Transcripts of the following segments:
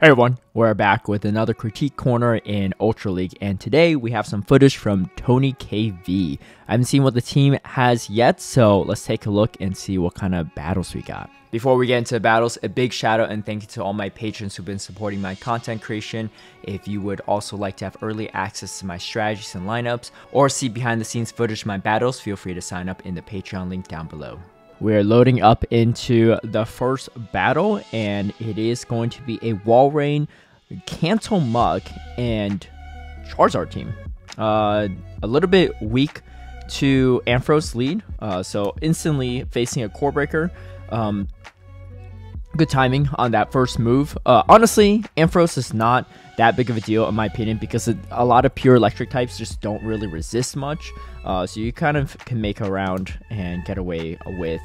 Hey everyone, we're back with another critique corner in Ultra League, and today we have some footage from Tonykv. I haven't seen what the team has yet, so let's take a look and see what kind of battles we got. Before we get into the battles, a big shout out and thank you to all my patrons who've been supporting my content creation. If you would also like to have early access to my strategies and lineups, or see behind the scenes footage of my battles, feel free to sign up in the Patreon link down below. We're loading up into the first battle, and it is going to be a Walrein, Kanto Mug, and Charizard team. A little bit weak to Ampharos lead, so instantly facing a Core Breaker. Good timing on that first move. Honestly, Ampharos is not that big of a deal in my opinion because a lot of pure electric types just don't really resist much. So you kind of can make around and get away with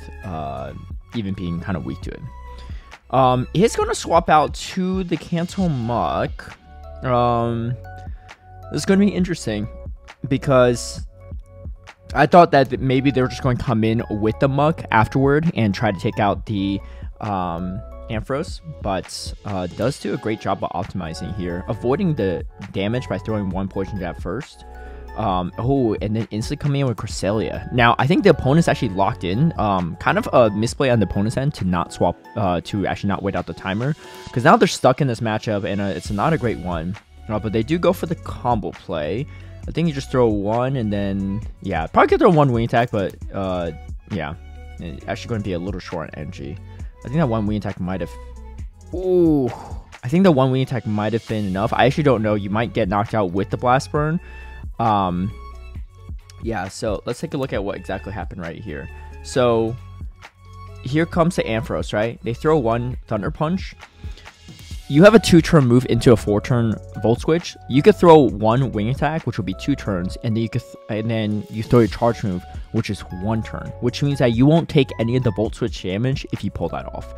even being kind of weak to it. He's going to swap out to the Kanto Mug. This is going to be interesting because I thought that maybe they were just going to come in with the Mug afterward and try to take out the Ampharos, but does do a great job of optimizing here, avoiding the damage by throwing one poison jab first. Oh, and then instantly coming in with Cresselia. Now, I think the opponent's actually locked in. Kind of a misplay on the opponent's end to not swap, to actually not wait out the timer, because now they're stuck in this matchup, and it's not a great one. But they do go for the combo play. I think you just throw one, and then, yeah, probably could throw one wing attack, but, yeah, it's actually going to be a little short on energy. I think that one wing attack might have... Ooh, I think the one wing attack might have been enough. I actually don't know. You might get knocked out with the Blast Burn. Yeah, so let's take a look at what exactly happened right here. So here comes the Ampharos, right? They throw one Thunder Punch. You have a 2-turn move into a 4-turn Volt Switch. You could throw one wing attack, which will be 2 turns, and then you could then you throw your charge move, which is 1 turn, which means that you won't take any of the Volt Switch damage if you pull that off.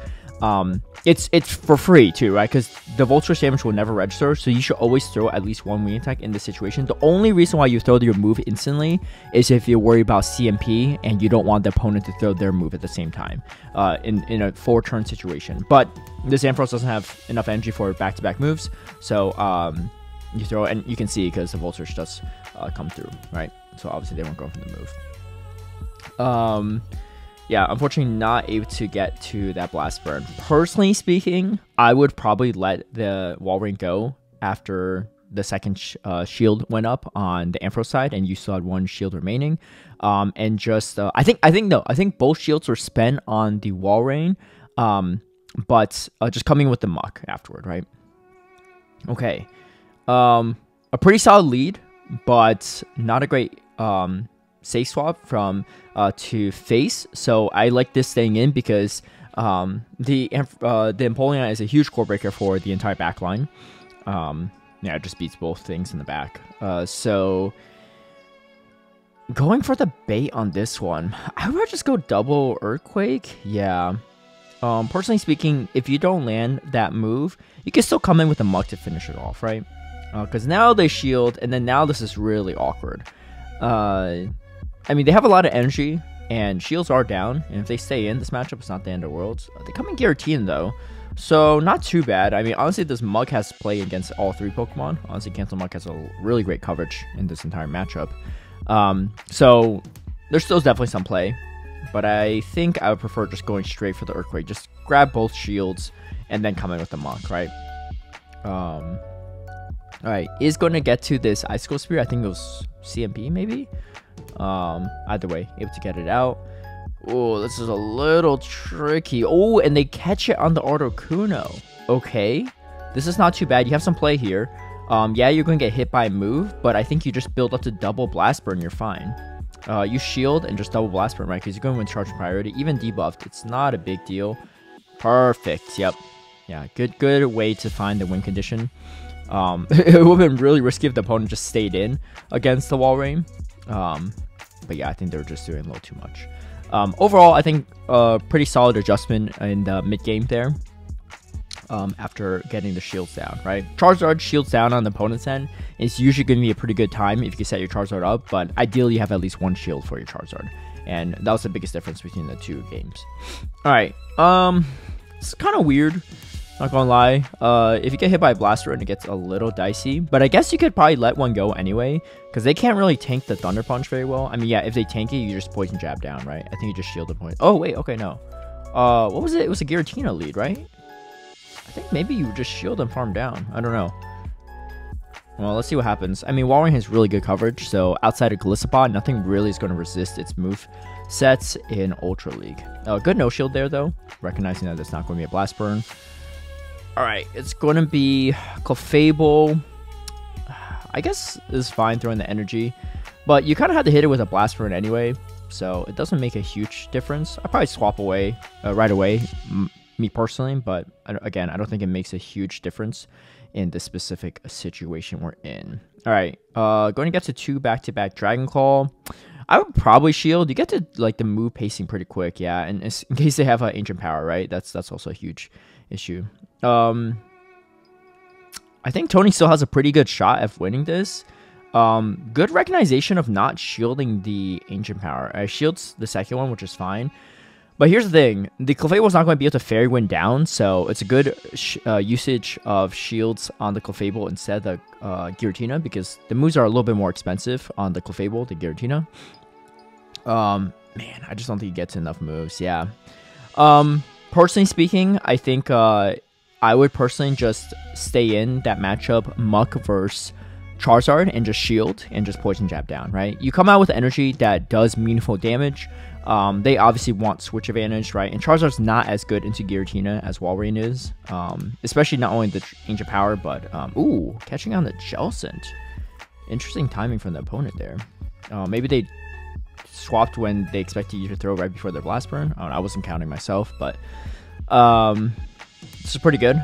It's for free too, right? Because the Volt Switch damage will never register, so you should always throw at least one wing attack in this situation. The only reason why you throw your move instantly is if you worry about CMP and you don't want the opponent to throw their move at the same time in a 4-turn situation. But this Ampharos doesn't have enough energy for back-to-back moves, so you throw it, and you can see because the Volt Switch does come through, right? So obviously they won't go for the move. Yeah, unfortunately not able to get to that Blast Burn. Personally speaking, I would probably let the Walrein go after the second shield went up on the Ampharos side, and you still had 1 shield remaining. And just I think both shields were spent on the Walrein, but just coming with the Muck afterward, right? Okay, a pretty solid lead, but not a great safe swap from to face. So I like this staying in because the Empoleon is a huge core breaker for the entire back line. Yeah, it just beats both things in the back. So going for the bait on this one, I would just go double Earthquake. Yeah. Personally speaking, if you don't land that move, you can still come in with a Muck to finish it off, right? Because now they shield, and then now this is really awkward. I mean, they have a lot of energy, and shields are down, and if they stay in, this matchup is not the end of the world. They come in guaranteed, though, so not too bad. I mean, honestly, this Mug has play against all 3 Pokemon. Honestly, Kanto Mug has a really great coverage in this entire matchup. So there's still definitely some play, but I think I would prefer just going straight for the Earthquake. Just grab both shields, and then come in with the Mug, right? Alright, is going to get to this Icicle Spear. I think it was CMP, maybe? Either way, able to get it out. Oh, this is a little tricky. Oh, and they catch it on the Articuno. Okay, this is not too bad. You have some play here. Yeah, you're going to get hit by a move, but I think you just build up to double Blast Burn, you're fine. You shield and just double Blast Burn, right? Because you're going with charge priority, even debuffed. It's not a big deal. Perfect. Yep. Yeah, good way to find the win condition. It would have been really risky if the opponent just stayed in against the Walrein. But yeah, I think they were just doing a little too much. Overall, I think pretty solid adjustment in the mid game there. After getting the shields down, right? Charizard shields down on the opponent's end. It's usually going to be a pretty good time if you can set your Charizard up, but ideally you have at least 1 shield for your Charizard. And that was the biggest difference between the 2 games. Alright, it's kind of weird. Not gonna lie. If you get hit by a blaster and it gets a little dicey, but I guess you could probably let one go anyway, because they can't really tank the Thunder Punch very well. I mean, yeah, if they tank it, you just poison jab down, right? I think you just shield the point. Oh wait, okay, no. What was it? It was a Giratina lead, right? I think maybe you just shield and farm down. I don't know. Well, let's see what happens. I mean, Walrein has really good coverage, so outside of Golisopod, nothing really is going to resist its move sets in Ultra League. Good no shield there, though, recognizing that it's not going to be a Blast Burn. Alright, it's going to be Clefable. I guess it's fine throwing the energy, but you kind of have to hit it with a Blast Burn anyway, so it doesn't make a huge difference. I'd probably swap away right away, me personally, but again, I don't think it makes a huge difference in the specific situation we're in. All right, going to get to 2 back-to-back Dragon Claw. I would probably shield. You get to like the move pacing pretty quick, yeah, and in case they have Ancient Power, right? That's also a huge issue. I think Tony still has a pretty good shot at winning this. Good recognition of not shielding the Ancient Power. I shields the second one, which is fine. But here's the thing, the Clefable is not going to be able to Fairy Wind down, so it's a good usage of shields on the Clefable instead of the Giratina, because the moves are a little bit more expensive on the Clefable than Giratina. Man, I just don't think he gets enough moves, yeah. Personally speaking, I think I would personally just stay in that matchup, Muck versus Charizard, and just shield and just Poison Jab down, right? You come out with energy that does meaningful damage. They obviously want switch advantage, right? And Charizard's not as good into Giratina as Walrein is, especially not only the Ancient Power, but ooh, catching on the Jellicent. Interesting timing from the opponent there. Maybe they swapped when they expected you to throw right before their Blast Burn. I wasn't counting myself, but this is pretty good.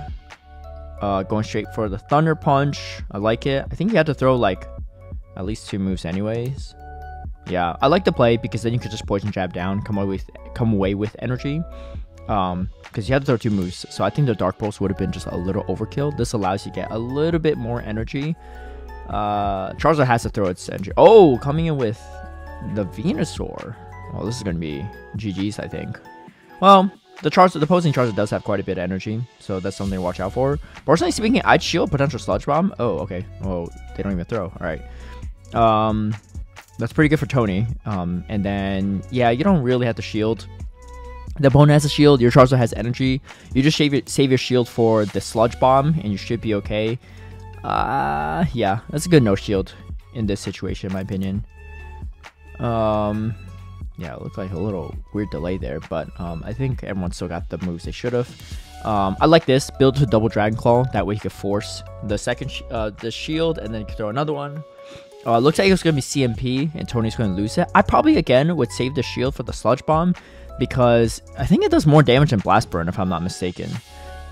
Going straight for the Thunder Punch. I like it. I think you had to throw like at least 2 moves anyways. Yeah, I like the play because then you could just Poison Jab down, come away with energy. Because you had to throw 2 moves, so I think the Dark Pulse would have been just a little overkill. This allows you to get a little bit more energy. Charizard has to throw its energy. Oh, coming in with the Venusaur. Well, this is going to be GG's, I think. Well, the opposing Charizard does have quite a bit of energy, so that's something to watch out for. Personally speaking, I'd shield potential Sludge Bomb. Oh, okay. Oh, they don't even throw. All right. That's pretty good for Tony. And then, yeah, you don't really have to shield. The opponent has a shield. Your Charizard has energy. You just save your shield for the Sludge Bomb, and you should be okay. Yeah, that's a good no shield in this situation, in my opinion. Yeah, it looked like a little weird delay there, but I think everyone still got the moves they should have. I like this. Build to double Dragon Claw. That way you can force the second the shield, and then you can throw another one. Looks like it's going to be CMP, and Tony's going to lose it. I probably, again, would save the shield for the Sludge Bomb, because I think it does more damage than Blast Burn, if I'm not mistaken.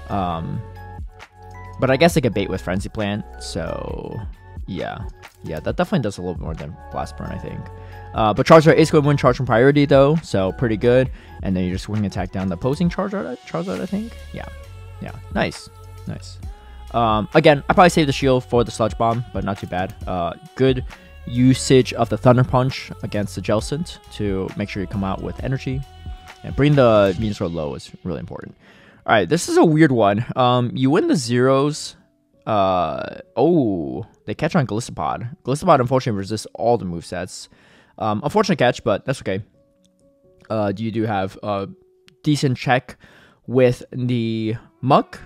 But I guess I could bait with Frenzy Plant, so yeah. Yeah, that definitely does a little bit more than Blast Burn, I think. But Charizard is going to win Charge from Priority, though, so pretty good. And then you just Wing Attack down the opposing Charizard, I think. Yeah, nice. Again, I probably save the shield for the Sludge Bomb, but not too bad. Good usage of the Thunder Punch against the Jellicent to make sure you come out with energy. And bring the Venusaur low is really important. Alright, this is a weird one. You win the zeros. Oh, they catch on Golisopod. Golisopod, unfortunately, resists all the movesets. Unfortunate catch, but that's okay. You do have a decent check with the Muck.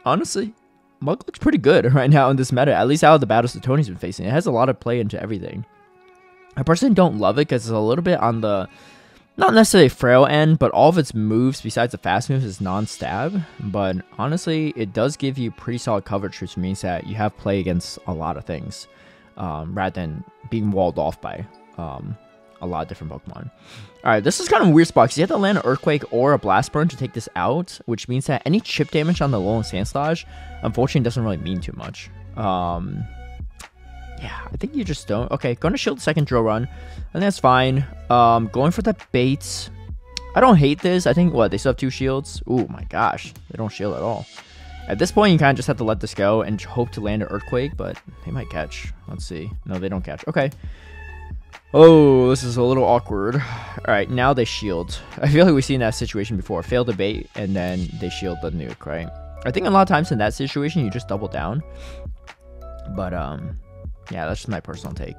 Honestly, Muck looks pretty good right now in this meta, at least out of the battles that Tony's been facing. It has a lot of play into everything. I personally don't love it because it's a little bit on the, not necessarily frail end, but all of its moves, besides the fast moves, is non-stab. But honestly, it does give you pretty solid coverage, which means that you have play against a lot of things, rather than being walled off by a lot of different Pokemon. Alright, this is kind of a weird spot because you have to land an Earthquake or a Blast Burn to take this out, which means that any chip damage on the Alolan Sandslash, unfortunately, doesn't really mean too much. Yeah, I think you just don't. Okay, going to shield the second drill run. I think that's fine. Going for the baits. I don't hate this. I think, what, they still have 2 shields? Oh my gosh, they don't shield at all. At this point, you kind of just have to let this go and hope to land an Earthquake, but they might catch. Let's see. No, they don't catch. Okay. Oh, this is a little awkward. Alright, now they shield. I feel like we've seen that situation before. Fail the bait, and then they shield the nuke, right? I think a lot of times in that situation, you just double down. But, yeah, that's just my personal take.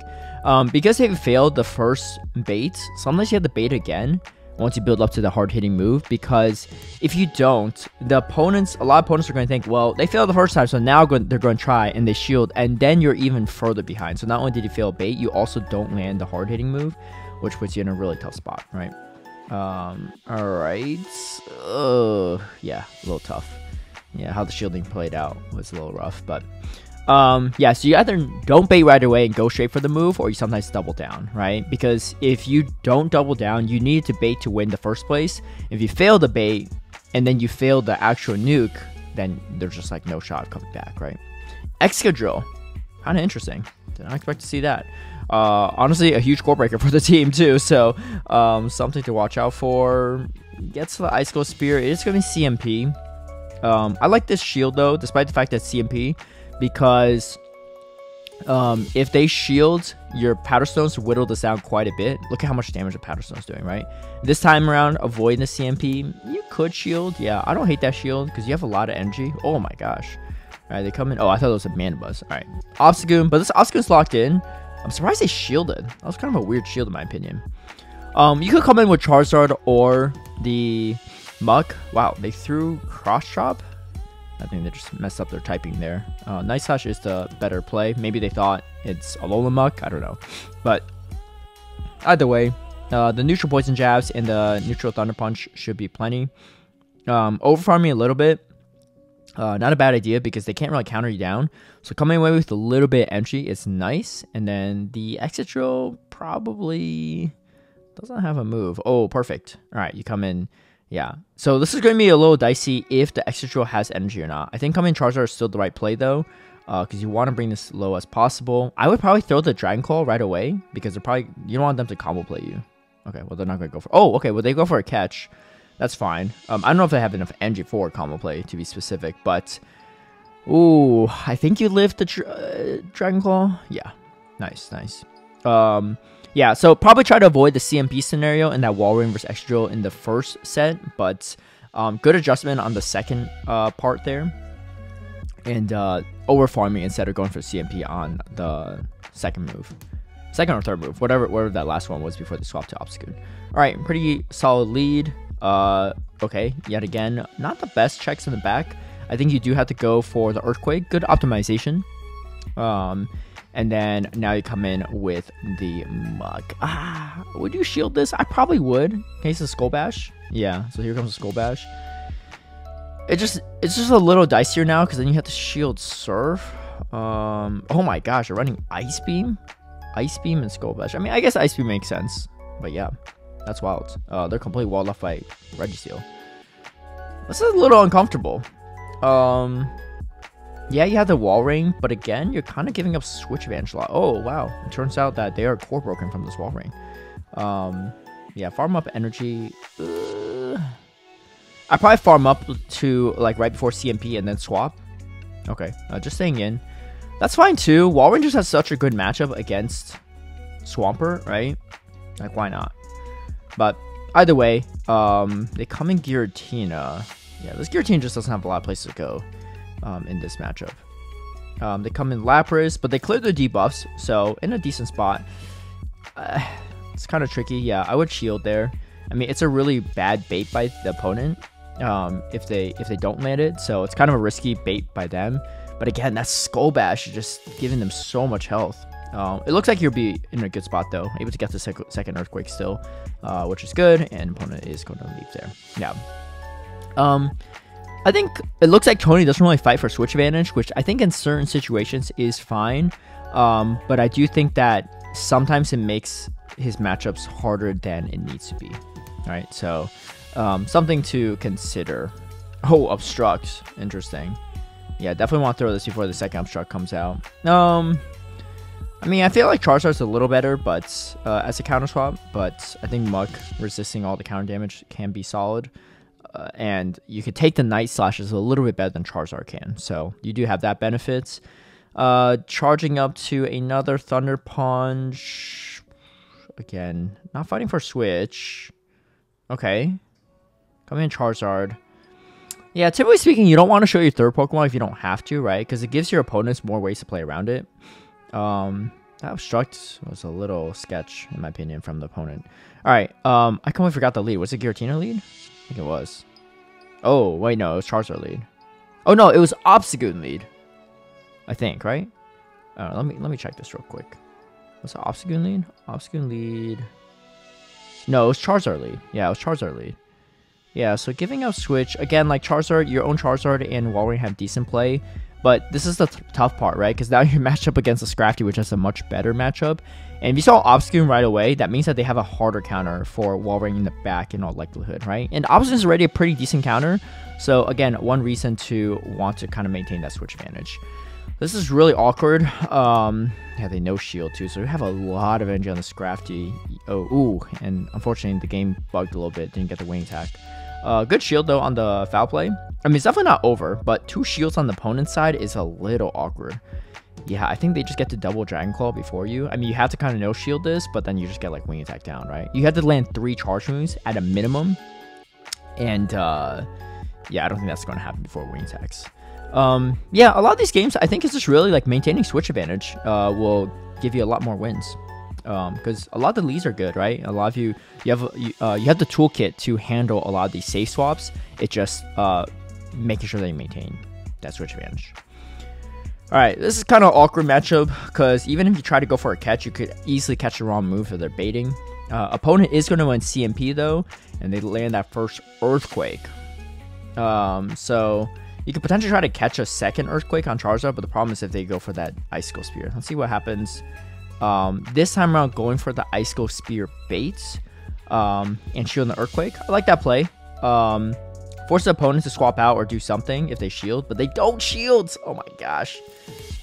Because they failed the first bait, sometimes you have to bait again once you build up to the hard-hitting move, because if you don't, a lot of opponents are going to think, well, they failed the first time, so now they're going to try, and they shield, and then you're even further behind. So not only did you fail bait, you also don't land the hard-hitting move, which puts you in a really tough spot, right? All right. Yeah, a little tough. Yeah, how the shielding played out was a little rough, but yeah, so you either don't bait right away and go straight for the move, or you sometimes double down, right? Because if you don't double down, you need to bait to win the first place. If you fail the bait and then you fail the actual nuke, then there's just like no shot coming back, right? Excadrill, kind of interesting. Did not expect to see that. Honestly, a huge core breaker for the team too, so something to watch out for. Gets the Ice Cold Spear. It is going to be CMP. I like this shield though, despite the fact that it's CMP. Because if they shield, your Powder Stones whittle this down quite a bit. Look at how much damage a Powder Stone's doing, right? This time around, avoiding the CMP, you could shield. Yeah, I don't hate that shield because you have a lot of energy. Oh my gosh. All right, they come in. Oh, I thought it was a Mana Buzz. All right, Obstagoon, but this Obstagoon's locked in. I'm surprised they shielded. That was kind of a weird shield in my opinion. You could come in with Charizard or the Muck. Wow, they threw Cross Chop. I think they just messed up their typing there. Night Slash is the better play. Maybe they thought it's Alolan Muck. I don't know. But either way, the neutral Poison Jabs and the neutral Thunder Punch should be plenty. Overfarming a little bit. Not a bad idea because they can't really counter you down. So coming away with a little bit of energy is nice. And then the Excadrill probably doesn't have a move. Oh, perfect. All right, you come in. Yeah, so this is going to be a little dicey if the Excadrill has energy or not. I think coming Charizard is still the right play though, because you want to bring this low as possible. I would probably throw the Dragon Claw right away because you don't want them to combo play you. Okay, well they're not going to go for. Oh, okay, well they go for a catch. That's fine. I don't know if they have enough energy for combo play to be specific, but ooh, I think you live the Dragon Claw. Yeah, nice. Yeah, so probably try to avoid the CMP scenario in that Walrein versus Excadrill in the first set, but good adjustment on the second part there. And over-farming instead of going for CMP on the second or third move, whatever that last one was before they swapped to Obstagoon. All right, pretty solid lead. Okay, yet again, not the best checks in the back. I think you do have to go for the Earthquake. Good optimization. And then now you come in with the Muck. Would you shield this? I probably would. In case of Skull Bash. Yeah, so here comes the Skull Bash. It's just a little dicier now because then you have to shield Surf. Oh my gosh, you're running Ice Beam? Ice Beam and Skull Bash. I mean, I guess Ice Beam makes sense. But yeah, that's wild. They're completely walled off by Registeel. This is a little uncomfortable. Yeah, you have the Walrein, but again, you're kind of giving up switch advantage a lot. Oh, wow. It turns out that they are core broken from this Walrein. Yeah, farm up energy. I probably farm up to, like, right before CMP and then swap. Okay, just staying in. That's fine, too. Walrein just has such a good matchup against Swampert, right? Like, why not? But either way, they come in Giratina. Yeah, this Giratina just doesn't have a lot of places to go. In this matchup. They come in Lapras, but they cleared their debuffs, so in a decent spot. It's kind of tricky. Yeah, I would shield there. I mean, it's a really bad bait by the opponent if they don't land it, so it's kind of a risky bait by them. But again, that Skull Bash is just giving them so much health. It looks like you'll be in a good spot though, able to get the second Earthquake still, which is good, and opponent is going to leave there. Yeah. I think it looks like Tony doesn't really fight for switch advantage, which I think in certain situations is fine. But I do think that sometimes it makes his matchups harder than it needs to be. All right, so something to consider. Oh, Obstruct. Interesting. Yeah, definitely want to throw this before the second Obstruct comes out. I mean, I feel like Charizard's a little better, but as a counter swap, but I think Muck resisting all the counter damage can be solid. And you could take the Night Slashes a little bit better than Charizard can. So you do have that benefit. Charging up to another Thunder Punch. Again, not fighting for Switch. Okay. Come in Charizard. Yeah, typically speaking, you don't want to show your third Pokemon if you don't have to, right? Because it gives your opponents more ways to play around it. That obstruct was a little sketch, in my opinion, from the opponent. All right, I completely forgot the lead. Was it Giratina lead? I think it was. Oh, wait, no, it was Charizard lead. Oh, no, it was Obstagoon lead. I think, right? Let me check this real quick. Was it Obstagoon lead? Obstagoon lead. No, it was Charizard lead. Yeah, it was Charizard lead. Yeah, so giving out Switch, again, like Charizard, your own Charizard and Walrein have decent play, but this is the tough part, right? Because now you're matched up against a Scrafty, which has a much better matchup. And if you saw Obstagoon right away, that means that they have a harder counter for Walrein in the back in all likelihood, right? And Obstagoon is already a pretty decent counter, so again, one reason to want to kind of maintain that Switch advantage. This is really awkward. Yeah, they no shield too, so we have a lot of energy on the Scrafty. Oh, ooh, and unfortunately the game bugged a little bit, didn't get the wing attack. Good shield though on the foul play. I mean, it's definitely not over, but 2 shields on the opponent's side is a little awkward. Yeah, I think they just get to double Dragon Claw before you. I mean, you have to kind of no shield this, but then you just get like wing attack down, right? You have to land 3 charge moves at a minimum, and yeah, I don't think that's going to happen before wing attacks. Yeah, a lot of these games, I think it's just really like maintaining Switch advantage will give you a lot more wins. Because a lot of the leads are good, right? A lot of you have the toolkit to handle a lot of these safe swaps. It's just making sure that you maintain that Switch advantage. All right, this is kind of an awkward matchup because even if you try to go for a catch, you could easily catch the wrong move if they're baiting. Opponent is going to win CMP though, and they land that first Earthquake. So you could potentially try to catch a second Earthquake on Charizard, but the problem is if they go for that Icicle Spear. Let's see what happens. This time around, going for the Icicle Spear baits and shielding the Earthquake. I like that play. Force the opponent to swap out or do something if they shield, but they don't shield. Oh my gosh.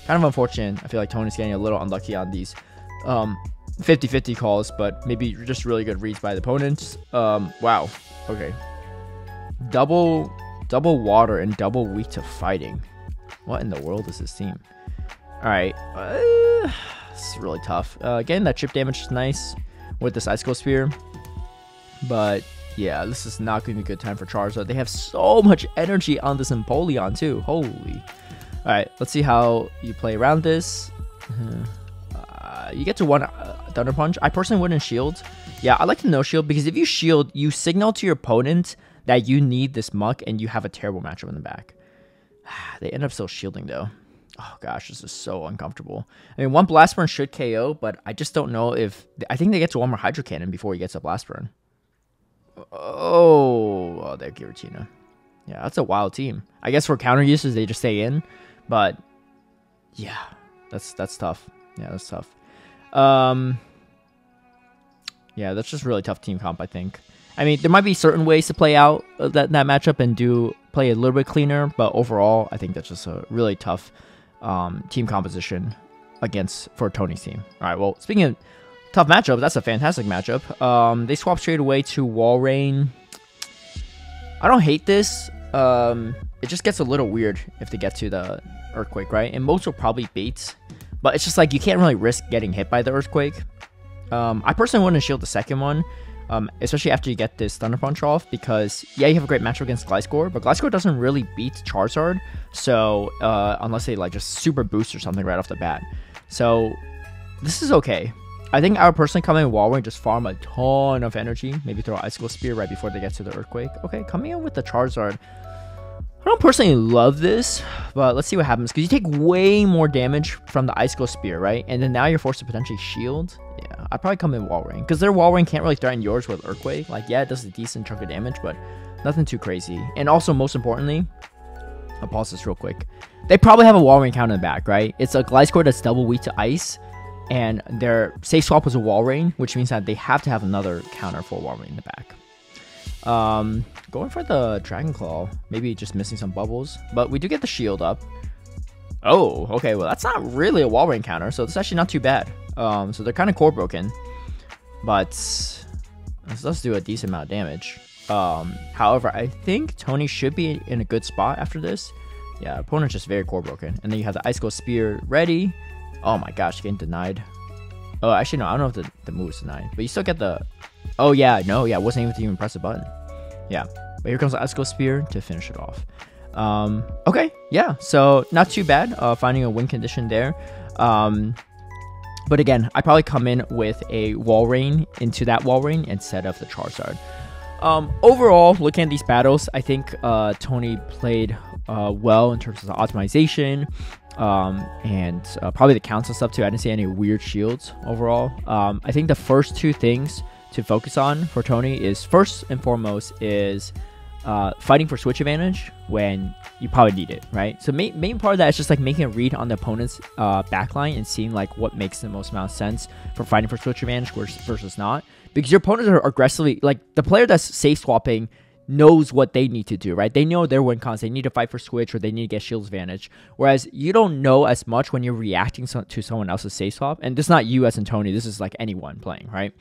Kind of unfortunate. I feel like Tony's getting a little unlucky on these 50-50 calls, but maybe just really good reads by the opponents. Wow. Okay. Double water and double weak to fighting. What in the world is this team? Alright. This is really tough. Getting that chip damage is nice with this Icicle Spear. But yeah, this is not going to be a good time for Charizard. They have so much energy on this Empoleon too. Holy. Alright, let's see how you play around this. You get to 1 Thunder Punch. I personally wouldn't shield. Yeah, I like to no shield because if you shield, you signal to your opponent that you need this muck and you have a terrible matchup in the back. They end up still shielding though. Oh gosh, this is so uncomfortable. I mean, 1 Blast Burn should KO, but I just don't know if... I think they get to 1 more Hydro Cannon before he gets a Blast Burn. Oh, they're Giratina. Yeah, that's a wild team. I guess for counter uses, they just stay in. But, yeah, that's tough. Yeah, that's tough. Yeah, that's just really tough team comp, I think. I mean, there might be certain ways to play out that matchup and play a little bit cleaner, but overall, I think that's just a really tough team composition for Tony's team. All right, well, speaking of tough matchup, that's a fantastic matchup. They swap straight away to Walrein. I don't hate this. It just gets a little weird if they get to the Earthquake, right? And most will probably bait, but it's just like you can't really risk getting hit by the Earthquake. I personally wouldn't shield the second one. Especially after you get this Thunder Punch off, because yeah, you have a great matchup against Gliscor, but Gliscor doesn't really beat Charizard, so unless they like just super boost or something right off the bat. So this is okay. I think I would personally come in Walrein and just farm a ton of energy, maybe throw Icicle Spear right before they get to the Earthquake. Okay, coming in with the Charizard. I don't personally love this, but let's see what happens, because you take way more damage from the Icicle Spear, right? And then now you're forced to potentially shield. Yeah, I'd probably come in Walrein, because their Walrein can't really threaten yours with Earthquake. Like, yeah, it does a decent chunk of damage, but nothing too crazy. And also, most importantly, I'll pause this real quick. They probably have a Walrein counter in the back, right? It's a Gliscor that's double weak to Ice, and their safe swap was a Walrein, which means that they have to have another counter for Walrein in the back. Going for the Dragon Claw, maybe just missing some bubbles, but we do get the shield up. Oh, okay, well that's not really a Walrein counter, so it's actually not too bad. So they're kind of core broken, but let's do a decent amount of damage. However, I think Tony should be in a good spot after this. Yeah, opponent's just very core broken, and then you have the Icicle Spear ready. Oh my gosh, getting denied. Oh, actually no, I don't know if the move is denied, but you still get the... Oh yeah, no, yeah, wasn't able to even press a button. Yeah, But here comes the Esco Spear to finish it off. Okay, yeah, so not too bad, finding a win condition there. But again, I probably come in with a Walrein into that Walrein instead of the Charizard. Overall, looking at these battles, I think Tony played well in terms of the optimization, and probably the counts and stuff too. I didn't see any weird shields overall. I think the first two things to focus on for Tony is, first and foremost, is fighting for switch advantage when you probably need it, right? So main part of that is just like making a read on the opponent's backline and seeing like what makes the most amount of sense for fighting for switch advantage versus not. Because your opponents are aggressively, like the player that's safe swapping knows what they need to do, right? They know their win cons. They need to fight for switch or they need to get shields advantage. Whereas you don't know as much when you're reacting to someone else's safe swap. And this is not you as in Tony. This is like anyone playing, right?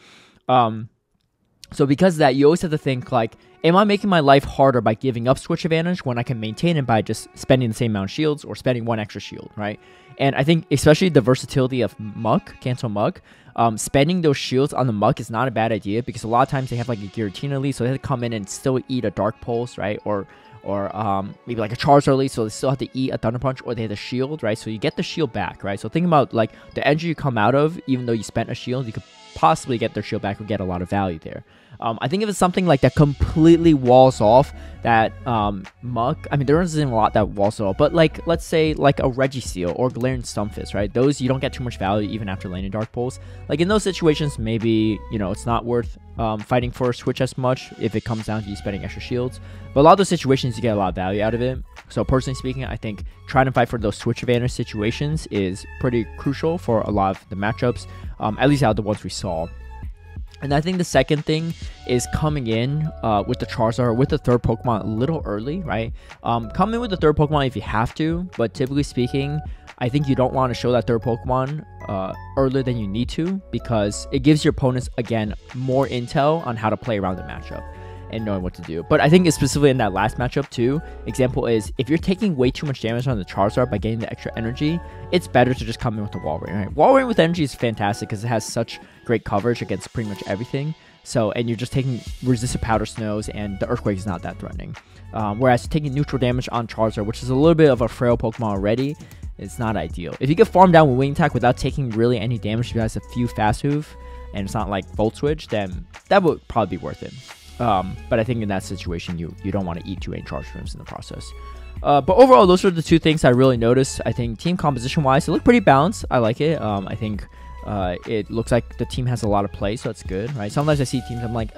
So because of that, you always have to think like, am I making my life harder by giving up switch advantage when I can maintain it by just spending the same amount of shields or spending one extra shield, right? And I think especially the versatility of Muck, Cancel Muck, spending those shields on the Muck is not a bad idea because a lot of times they have like a Giratina lead, so they have to come in and still eat a Dark Pulse, right? Or maybe like a Charizard lead, so they still have to eat a Thunder Punch, or they have the shield, right? So you get the shield back, right? So think about like the energy you come out of, even though you spent a shield, you could possibly get their shield back or get a lot of value there. I think if it's something like that completely walls off that Muck, I mean, there isn't a lot that walls it off, but like, let's say like a Registeel or Galarian Stunfisk, right? Those, you don't get too much value even after landing Dark Pulse. Like in those situations, maybe, you know, it's not worth fighting for a switch as much if it comes down to you spending extra shields. But a lot of those situations, you get a lot of value out of it. So personally speaking, I think trying to fight for those switch advantage situations is pretty crucial for a lot of the matchups, at least out of the ones we saw. And I think the second thing is coming in with the Charizard, with the third Pokemon a little early, right? Come in with the third Pokemon if you have to, but typically speaking, I think you don't want to show that third Pokemon earlier than you need to, because it gives your opponents, again, more intel on how to play around the matchup and knowing what to do. But I think specifically in that last matchup too, example is, if you're taking way too much damage on the Charizard by getting the extra energy, it's better to just come in with the Walrein, right? Walrein with energy is fantastic because it has such great coverage against pretty much everything. So, and you're just taking resistant Powder Snows, and the Earthquake is not that threatening. Whereas taking neutral damage on Charizard, which is a little bit of a frail Pokemon already, it's not ideal. If you can farm down with Wing Attack without taking really any damage, if you guys a few Fast Move, and it's not like Volt Switch, then that would probably be worth it. But I think in that situation, you don't want to eat too many charge moves in the process. But overall, those are the two things I really noticed. I think team composition-wise, it looked pretty balanced. I like it. I think it looks like the team has a lot of play, so that's good, right? Sometimes I see teams, I'm like,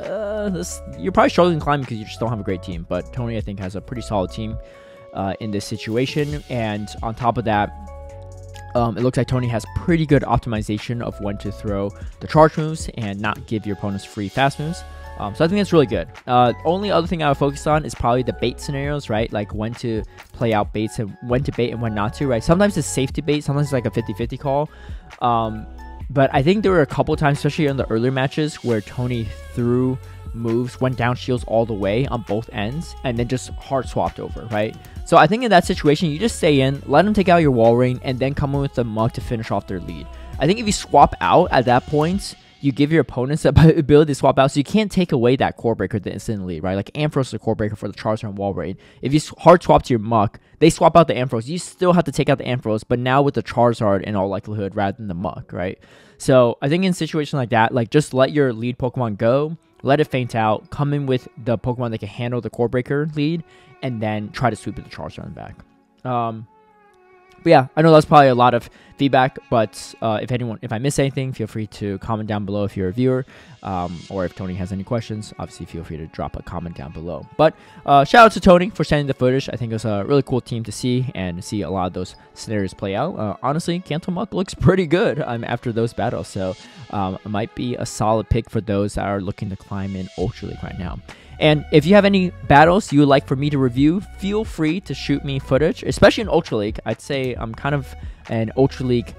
you're probably struggling to climb because you just don't have a great team. But Tony, I think, has a pretty solid team in this situation. And on top of that, it looks like Tony has pretty good optimization of when to throw the charge moves and not give your opponents free fast moves. So I think that's really good. Only other thing I would focus on is probably the bait scenarios, right? Like when to play out baits and when to bait and when not to, right? Sometimes it's safe to bait, sometimes it's like a 50-50 call. But I think there were a couple times, especially in the earlier matches, where Tony threw moves, went down shields all the way on both ends, and then just hard swapped over, right? So I think in that situation, you just stay in, let them take out your Walrein, and then come in with the Mug to finish off their lead. I think if you swap out at that point, you give your opponents the ability to swap out, so you can't take away that core breaker to instant lead, right? Like Ampharos is a core breaker for the Charizard and Walrein. If you hard swap to your Muck, they swap out the Ampharos. You still have to take out the Ampharos, but now with the Charizard in all likelihood rather than the Muck, right? So I think in situations like that, like just let your lead Pokemon go, let it faint out, come in with the Pokemon that can handle the core breaker lead, and then try to sweep the Charizard in the back. But yeah, I know that's probably a lot of feedback, but if I miss anything, feel free to comment down below if you're a viewer, or if Tony has any questions, obviously feel free to drop a comment down below. But shout out to Tony for sending the footage. I think it was a really cool team to see and see a lot of those scenarios play out. Honestly, Canto Muck looks pretty good after those battles, so it might be a solid pick for those that are looking to climb in Ultra League right now. And if you have any battles you would like for me to review, feel free to shoot me footage, especially in Ultra League. I'd say I'm kind of an Ultra League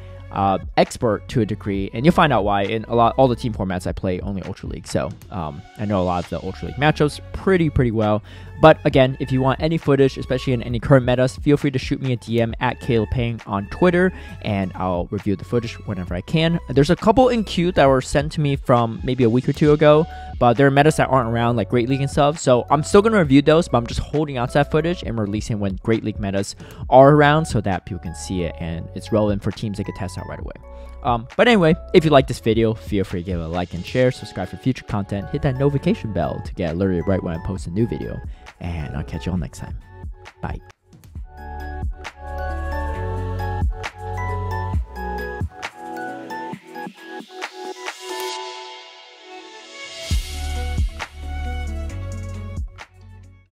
expert to a degree, and you'll find out why. In all the team formats I play only Ultra League, so I know a lot of the Ultra League matchups pretty well. But again, if you want any footage, especially in any current metas, feel free to shoot me a DM at Peng on Twitter, and I'll review the footage whenever I can. There's a couple in queue that were sent to me from maybe a week or two ago, but there are metas that aren't around, like Great League and stuff. So I'm still going to review those, but I'm just holding out to that footage and releasing when Great League metas are around so that people can see it and it's relevant for teams they can test out right away. But anyway, if you like this video, feel free to give it a like and share, subscribe for future content, hit that notification bell to get alerted right when I post a new video, and I'll catch you all next time. Bye.